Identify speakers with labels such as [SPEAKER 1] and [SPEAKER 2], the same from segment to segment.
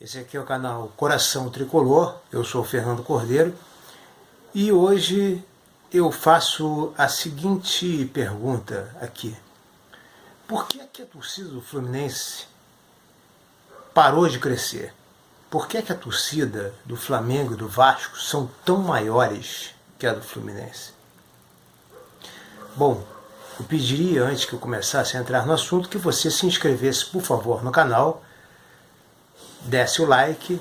[SPEAKER 1] Esse aqui é o canal Coração Tricolor, eu sou o Fernando Cordeiro e hoje eu faço a seguinte pergunta aqui. Por que a torcida do Fluminense parou de crescer? Por que a torcida do Flamengo e do Vasco são tão maiores que a do Fluminense? Bom, eu pediria, antes que eu começasse a entrar no assunto, que você se inscrevesse, por favor, no canal, desse o like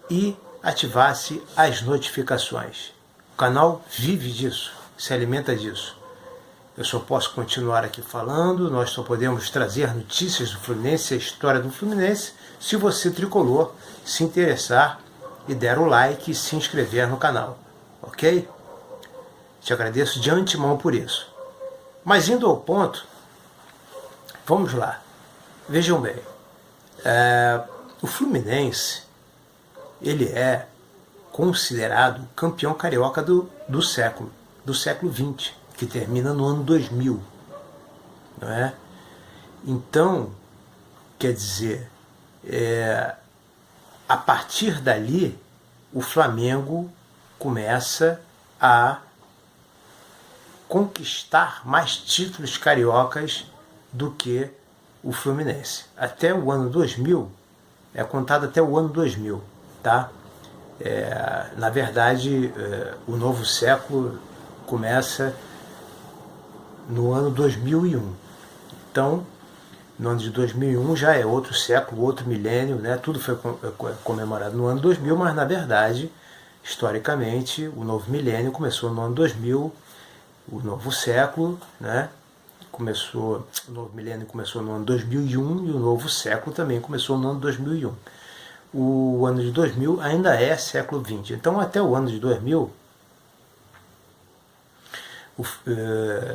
[SPEAKER 1] e ativasse as notificações. O canal vive disso, se alimenta disso. Eu só posso continuar aqui falando, nós só podemos trazer notícias do Fluminense, a história do Fluminense, se você, tricolor, se interessar e der o like e se inscrever no canal, ok? Te agradeço de antemão por isso. Mas indo ao ponto, vamos lá. Vejam bem, o Fluminense, ele é considerado campeão carioca do século XX, que termina no ano 2000, não é? Então, quer dizer, a partir dali, o Flamengo começa a conquistar mais títulos cariocas do que o Fluminense. Até o ano 2000, é contado até o ano 2000, tá? Na verdade, o novo século começa no ano 2001. Então, no ano de 2001 já é outro século, outro milênio, né? Tudo foi comemorado no ano 2000, mas na verdade, historicamente, o novo milênio começou no ano 2000, o novo século, né? O novo milênio começou no ano 2001 e o novo século também começou no ano 2001. O ano de 2000 ainda é século XX. Então, até o ano de 2000, o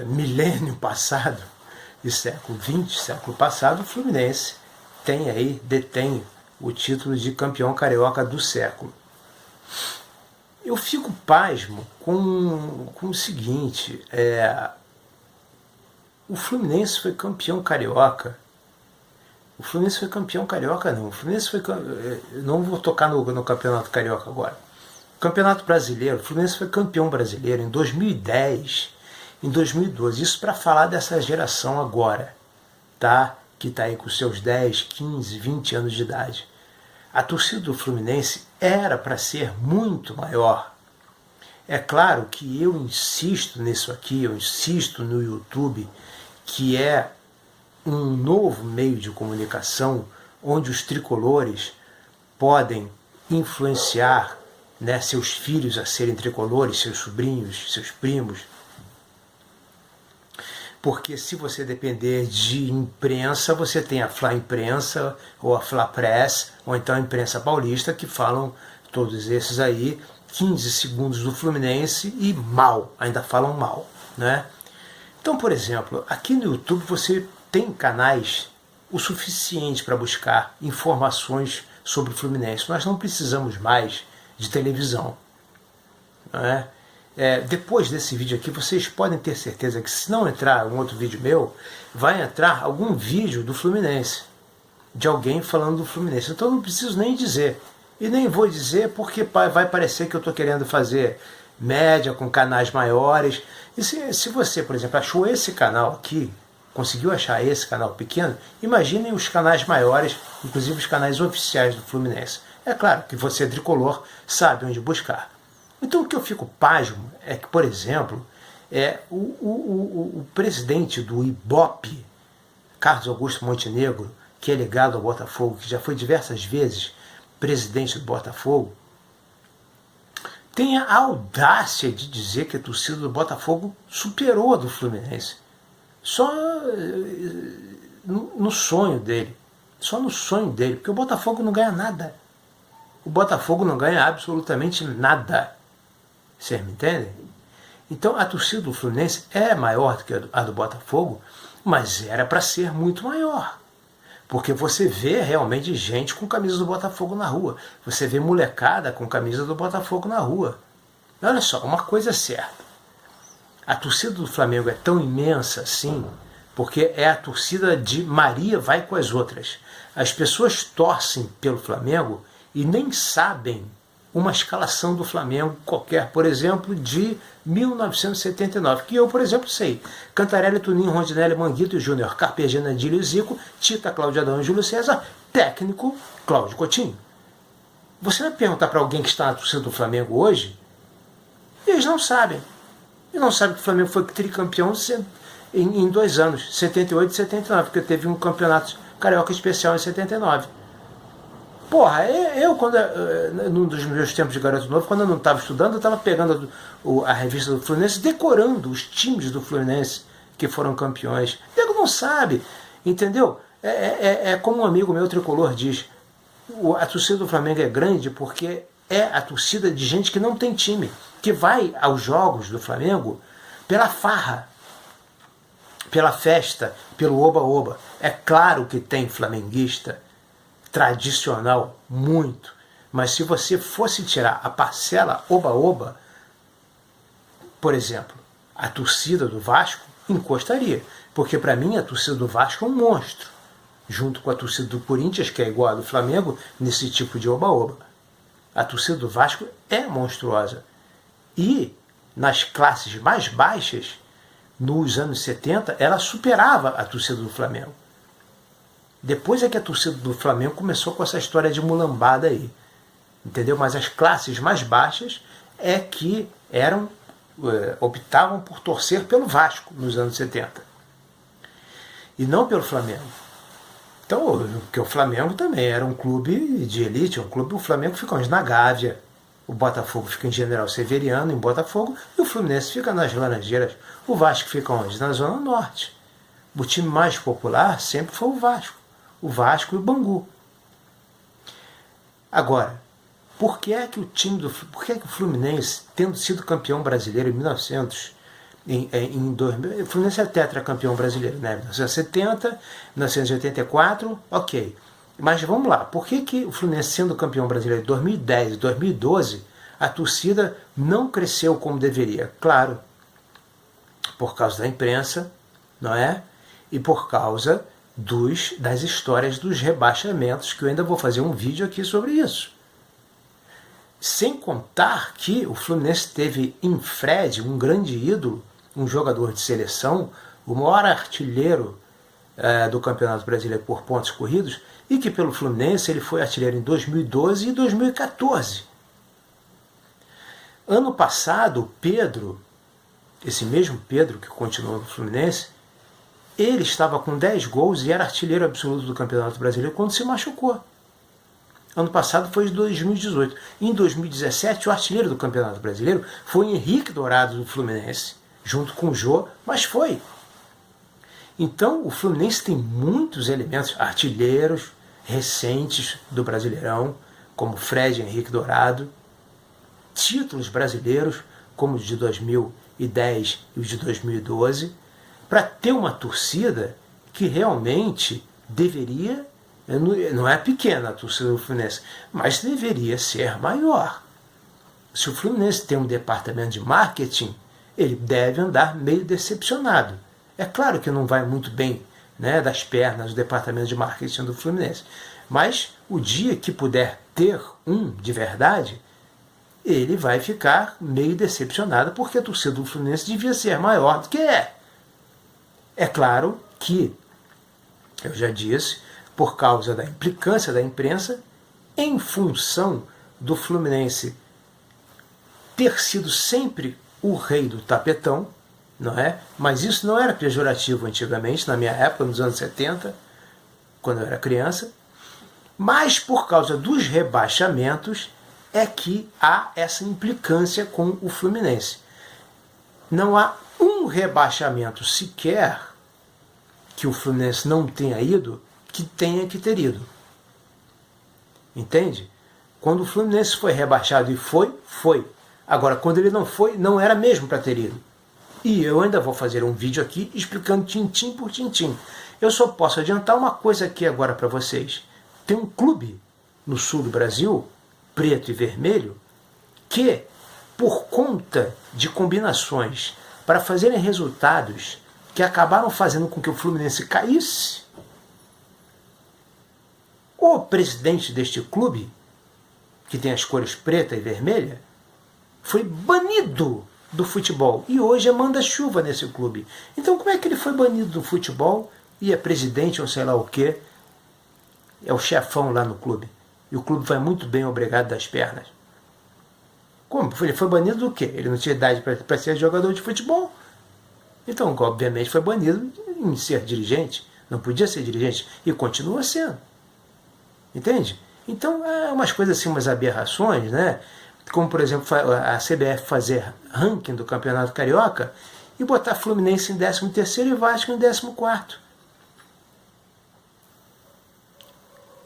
[SPEAKER 1] milênio passado e século XX, século passado, o Fluminense detém o título de campeão carioca do século. Eu fico pasmo com o seguinte, o Fluminense foi campeão carioca. O Fluminense foi campeão carioca, não. O Fluminense foi. Não vou tocar no campeonato carioca agora. O campeonato brasileiro, o Fluminense foi campeão brasileiro em 2010, em 2012. Isso para falar dessa geração agora, tá? Que está aí com seus 10, 15, 20 anos de idade. A torcida do Fluminense era para ser muito maior. É claro que eu insisto nisso aqui, eu insisto no YouTube, que é um novo meio de comunicação onde os tricolores podem influenciar, né, seus filhos a serem tricolores, seus sobrinhos, seus primos. Porque se você depender de imprensa, você tem a Fla Imprensa, ou a Fla Press, ou então a imprensa paulista, que falam, todos esses aí, 15 segundos do Fluminense e mal, ainda falam mal, né? Então, por exemplo, aqui no YouTube você tem canais o suficiente para buscar informações sobre o Fluminense. Nós não precisamos mais de televisão, não é? Depois desse vídeo aqui, vocês podem ter certeza que se não entrar um outro vídeo meu, vai entrar algum vídeo do Fluminense, de alguém falando do Fluminense. Então não preciso nem dizer. E nem vou dizer porque vai parecer que eu estou querendo fazer média com canais maiores. E se você, por exemplo, achou esse canal aqui, conseguiu achar esse canal pequeno, imaginem os canais maiores, inclusive os canais oficiais do Fluminense. É claro que você, tricolor, sabe onde buscar. Então o que eu fico pasmo é que, por exemplo, o presidente do Ibope, Carlos Augusto Montenegro, que é ligado ao Botafogo, que já foi diversas vezes presidente do Botafogo, tem a audácia de dizer que a torcida do Botafogo superou a do Fluminense. Só no sonho dele. Só no sonho dele. Porque o Botafogo não ganha nada. O Botafogo não ganha absolutamente nada. Vocês me entendem? Então a torcida do Fluminense é maior do que a do Botafogo, mas era para ser muito maior. Porque você vê realmente gente com camisa do Botafogo na rua. Você vê molecada com camisa do Botafogo na rua. Olha só, uma coisa é certa. A torcida do Flamengo é tão imensa assim, porque é a torcida de Maria vai com as outras. As pessoas torcem pelo Flamengo e nem sabem uma escalação do Flamengo qualquer, por exemplo, de 1979, que eu, por exemplo, sei. Cantarelli, Tuninho, Rondinelli, Manguito e Júnior, Carpegiani, Adílio e Zico, Tita, Cláudio Adão e Júlio César, técnico, Cláudio Coutinho. Você vai perguntar para alguém que está na torcida do Flamengo hoje, eles não sabem. Eles não sabem que o Flamengo foi tricampeão em 2 anos, 78 e 79, porque teve um campeonato carioca especial em 79. Porra, eu quando, num dos meus tempos de garoto novo, quando eu não estava estudando, eu estava pegando a revista do Fluminense, decorando os times do Fluminense que foram campeões. O nego não sabe, entendeu? É como um amigo meu tricolor diz, a torcida do Flamengo é grande porque é a torcida de gente que não tem time, que vai aos jogos do Flamengo pela farra, pela festa, pelo oba-oba. É claro que tem flamenguista tradicional, muito, mas se você fosse tirar a parcela oba-oba, por exemplo, a torcida do Vasco encostaria, porque para mim a torcida do Vasco é um monstro, junto com a torcida do Corinthians, que é igual a do Flamengo, nesse tipo de oba-oba. A torcida do Vasco é monstruosa. E nas classes mais baixas, nos anos 70, ela superava a torcida do Flamengo. Depois é que a torcida do Flamengo começou com essa história de mulambada aí. Entendeu? Mas as classes mais baixas é que optavam por torcer pelo Vasco nos anos 70. E não pelo Flamengo. Então, porque o Flamengo também era um clube de elite, o Flamengo fica onde? Na Gávea. O Botafogo fica em General Severiano, em Botafogo, e o Fluminense fica nas Laranjeiras. O Vasco fica onde? Na Zona Norte. O time mais popular sempre foi o Vasco e o Bangu. Agora, por que é que o Fluminense, tendo sido campeão brasileiro em 1900, o Fluminense é tetracampeão brasileiro, né? 1970, 1984, ok. Mas vamos lá, por que o Fluminense, sendo campeão brasileiro em 2010 e 2012, a torcida não cresceu como deveria? Claro, por causa da imprensa, não é? E por causa das histórias dos rebaixamentos, que eu ainda vou fazer um vídeo aqui sobre isso. Sem contar que o Fluminense teve em Fred, um grande ídolo, um jogador de seleção, o maior artilheiro do Campeonato Brasileiro por pontos corridos, e que pelo Fluminense ele foi artilheiro em 2012 e 2014. Ano passado, Pedro, esse mesmo Pedro que continuou no Fluminense, ele estava com 10 gols e era artilheiro absoluto do Campeonato Brasileiro quando se machucou. Ano passado foi em 2018. Em 2017, o artilheiro do Campeonato Brasileiro foi Henrique Dourado do Fluminense, junto com o Jô, mas foi. Então, o Fluminense tem muitos elementos artilheiros recentes do Brasileirão, como Fred e Henrique Dourado, títulos brasileiros, como os de 2010 e os de 2012, para ter uma torcida que realmente deveria, não é pequena a torcida do Fluminense, mas deveria ser maior. Se o Fluminense tem um departamento de marketing, ele deve andar meio decepcionado. É claro que não vai muito bem, né, das pernas do departamento de marketing do Fluminense, mas o dia que puder ter um de verdade, ele vai ficar meio decepcionado, porque a torcida do Fluminense devia ser maior do que é. É claro que, eu já disse, por causa da implicância da imprensa, em função do Fluminense ter sido sempre o rei do tapetão, não é? Mas isso não era pejorativo antigamente, na minha época, nos anos 70, quando eu era criança, mas por causa dos rebaixamentos é que há essa implicância com o Fluminense. Não há um rebaixamento sequer que o Fluminense não tenha ido, que tenha que ter ido. Entende? Quando o Fluminense foi rebaixado e foi. Agora, quando ele não foi, não era mesmo para ter ido. E eu ainda vou fazer um vídeo aqui explicando tintim por tintim. Eu só posso adiantar uma coisa aqui agora para vocês. Tem um clube no sul do Brasil, preto e vermelho, que, por conta de combinações para fazerem resultados que acabaram fazendo com que o Fluminense caísse, o presidente deste clube que tem as cores preta e vermelha, foi banido do futebol e hoje é manda-chuva nesse clube. Então como é que ele foi banido do futebol e é presidente ou sei lá o quê? É o chefão lá no clube. E o clube vai muito bem, obrigado das pernas. Como? Ele foi banido do quê? Ele não tinha idade para ser jogador de futebol. Então, obviamente, foi banido em ser dirigente. Não podia ser dirigente. E continua sendo. Entende? Então, é umas coisas assim, umas aberrações, né? Como, por exemplo, a CBF fazer ranking do Campeonato Carioca e botar Fluminense em 13º e Vasco em 14º.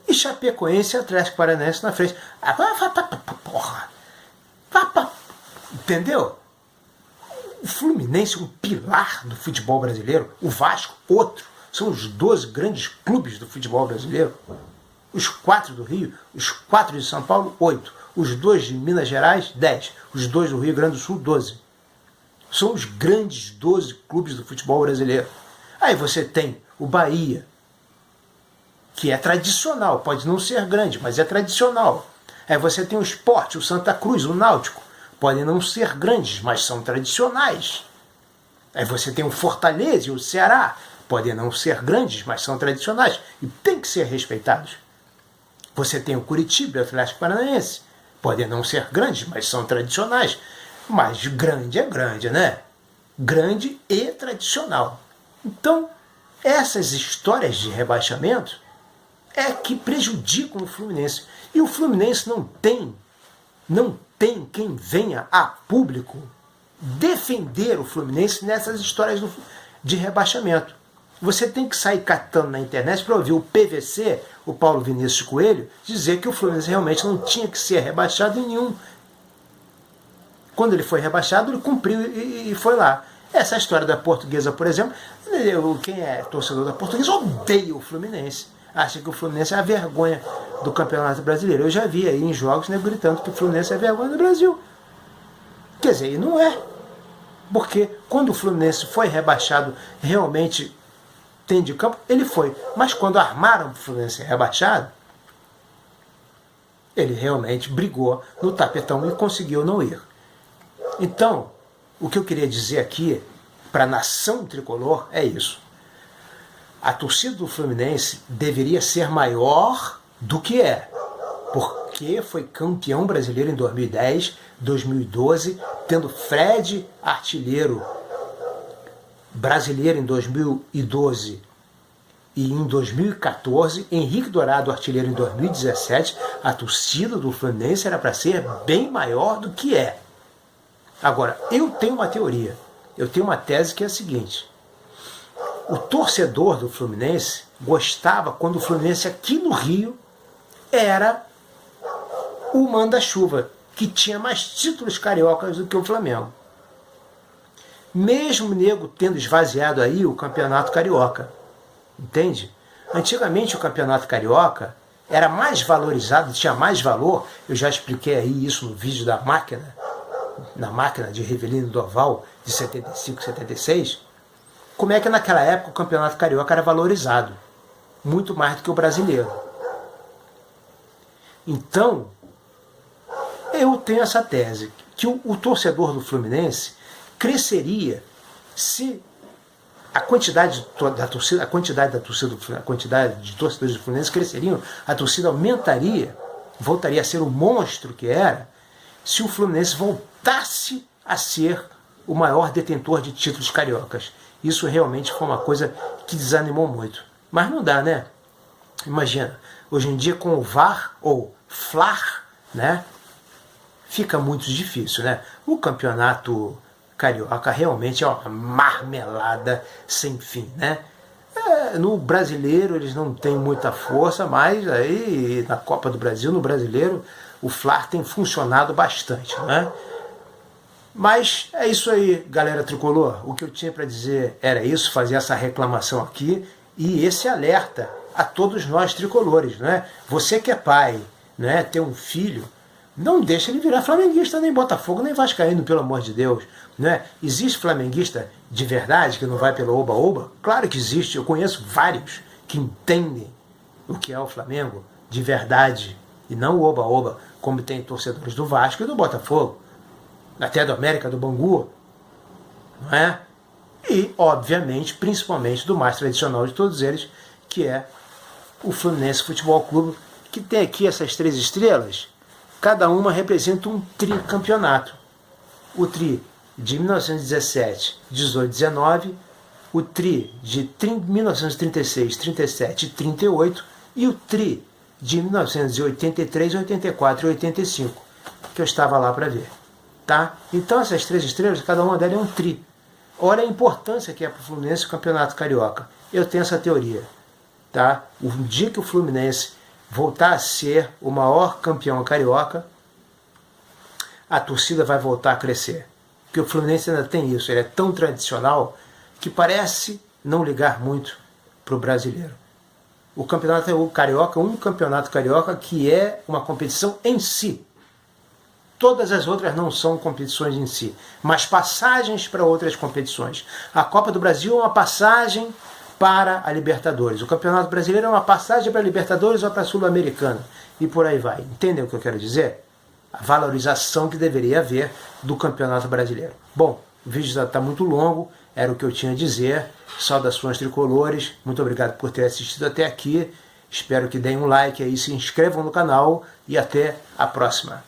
[SPEAKER 1] E Chapecoense e Atlético Paranaense na frente. Porra! Entendeu? O Fluminense, um pilar do futebol brasileiro. O Vasco, outro. São os 12 grandes clubes do futebol brasileiro. Os 4 do Rio, os 4 de São Paulo, 8. Os 2 de Minas Gerais, 10. Os 2 do Rio Grande do Sul, 12. São os grandes 12 clubes do futebol brasileiro. Aí você tem o Bahia, que é tradicional, pode não ser grande, mas é tradicional. Aí você tem o Sport, o Santa Cruz, o Náutico, podem não ser grandes, mas são tradicionais. Aí você tem o Fortaleza e o Ceará, podem não ser grandes, mas são tradicionais e têm que ser respeitados. Você tem o Curitiba e o Atlético Paranaense, podem não ser grandes, mas são tradicionais. Mas grande é grande, né? Grande e tradicional. Então, essas histórias de rebaixamento é que prejudicam o Fluminense. E o Fluminense não tem quem venha a público defender o Fluminense nessas histórias de rebaixamento. Você tem que sair catando na internet para ouvir o PVC, o Paulo Vinícius Coelho, dizer que o Fluminense realmente não tinha que ser rebaixado em nenhum. Quando ele foi rebaixado, ele cumpriu e foi lá. Essa história da Portuguesa, por exemplo, quem é torcedor da Portuguesa odeia o Fluminense. Acha que o Fluminense é a vergonha do Campeonato Brasileiro. Eu já vi aí em jogos, né, gritando que o Fluminense é a vergonha do Brasil. Quer dizer, e não é. Porque quando o Fluminense foi rebaixado realmente dentro de campo, ele foi. Mas quando armaram o Fluminense rebaixado, ele realmente brigou no tapetão e conseguiu não ir. Então, o que eu queria dizer aqui para a nação tricolor é isso. A torcida do Fluminense deveria ser maior do que é, porque foi campeão brasileiro em 2010, 2012, tendo Fred artilheiro brasileiro em 2012 e em 2014, Henrique Dourado artilheiro em 2017. A torcida do Fluminense era para ser bem maior do que é. Agora, eu tenho uma teoria, eu tenho uma tese que é a seguinte: o torcedor do Fluminense gostava quando o Fluminense aqui no Rio era o manda-chuva, que tinha mais títulos cariocas do que o Flamengo. Mesmo o nego tendo esvaziado aí o campeonato carioca. Entende? Antigamente o campeonato carioca era mais valorizado, tinha mais valor. Eu já expliquei aí isso no vídeo da máquina, na máquina de Rivelino do Oval de 75, 76. Como é que naquela época o campeonato carioca era valorizado? Muito mais do que o brasileiro. Então, eu tenho essa tese, que o torcedor do Fluminense cresceria se a quantidade de torcedores do Fluminense cresceriam, a torcida aumentaria, voltaria a ser o monstro que era, se o Fluminense voltasse a ser o maior detentor de títulos cariocas. Isso realmente foi uma coisa que desanimou muito. Mas não dá, né? Imagina, hoje em dia com o VAR ou FLAR, né? Fica muito difícil, né? O campeonato carioca realmente é uma marmelada sem fim, né? No brasileiro eles não têm muita força, mas aí na Copa do Brasil, no brasileiro, o FLAR tem funcionado bastante, né? Mas é isso aí, galera tricolor. O que eu tinha para dizer era isso, fazer essa reclamação aqui e esse alerta a todos nós tricolores, né? Você que é pai, né, ter um filho, não deixa ele virar flamenguista, nem Botafogo, nem vascaíno, pelo amor de Deus. Né? Existe flamenguista de verdade que não vai pelo oba-oba? Claro que existe, eu conheço vários que entendem o que é o Flamengo de verdade. e não o oba-oba, como tem torcedores do Vasco e do Botafogo, até do América, do Bangu, não é? E, obviamente, principalmente do mais tradicional de todos eles, que é o Fluminense Futebol Clube, que tem aqui essas 3 estrelas, cada uma representa um tricampeonato. O tri de 1917, 18, 19, o tri de 1936, 37 e 38 e o tri de 1983, 84 e 85, que eu estava lá para ver. Tá? Então essas 3 estrelas, cada uma delas é um tri. Olha a importância que é para o Fluminense o Campeonato Carioca. Eu tenho essa teoria. Tá? O dia que o Fluminense voltar a ser o maior campeão carioca, a torcida vai voltar a crescer. Porque o Fluminense ainda tem isso, ele é tão tradicional que parece não ligar muito para o brasileiro. O campeonato carioca é o único campeonato carioca que é uma competição em si. Todas as outras não são competições em si, mas passagens para outras competições. A Copa do Brasil é uma passagem para a Libertadores. O Campeonato Brasileiro é uma passagem para a Libertadores ou para a Sul-Americana. E por aí vai. Entendem o que eu quero dizer? A valorização que deveria haver do Campeonato Brasileiro. Bom, o vídeo já está muito longo, era o que eu tinha a dizer. Saudações tricolores, muito obrigado por ter assistido até aqui. Espero que deem um like aí, se inscrevam no canal e até a próxima.